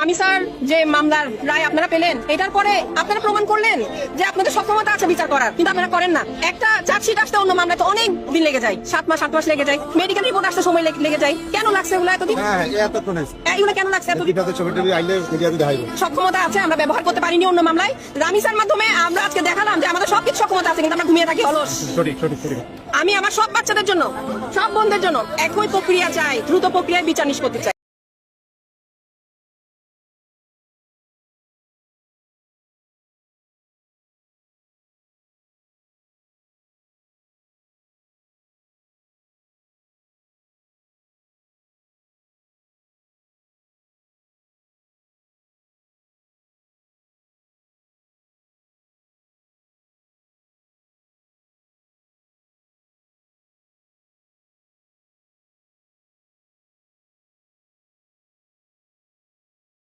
আমি স্যার যে মামলার রায় আপনারা পেলেন, এটার পরে আপনারা প্রমাণ করলেন যে আপনাদের সক্ষমতা আছে বিচার করার, কিন্তু আপনারা করেন না। একটা চার্জশিট আসতে অন্য মামলায় তো অনেক দিন লেগে যায়, 7 মাস 8 মাস লেগে যায়। মেডিকেল রিপোর্ট আসতে সময় লেগে যায়। কেন লাগছে এগুলো এতদিন? এগুলো কেন লাগছে এতদিন? সক্ষমতা আছে, আমরা ব্যবহার করতে পারিনি অন্য মামলায়। রামিসার মাধ্যমে আমরা আজকে দেখালাম যে আমাদের সবকিছু সক্ষমতা আছে, কিন্তু আমরা ঘুমিয়ে থাকি অলস। আমি আমার সব বাচ্চাদের জন্য, সব বোনদের জন্য একই প্রক্রিয়া চাই, দ্রুত প্রক্রিয়ায় বিচার নিষ্পত্তি চাই।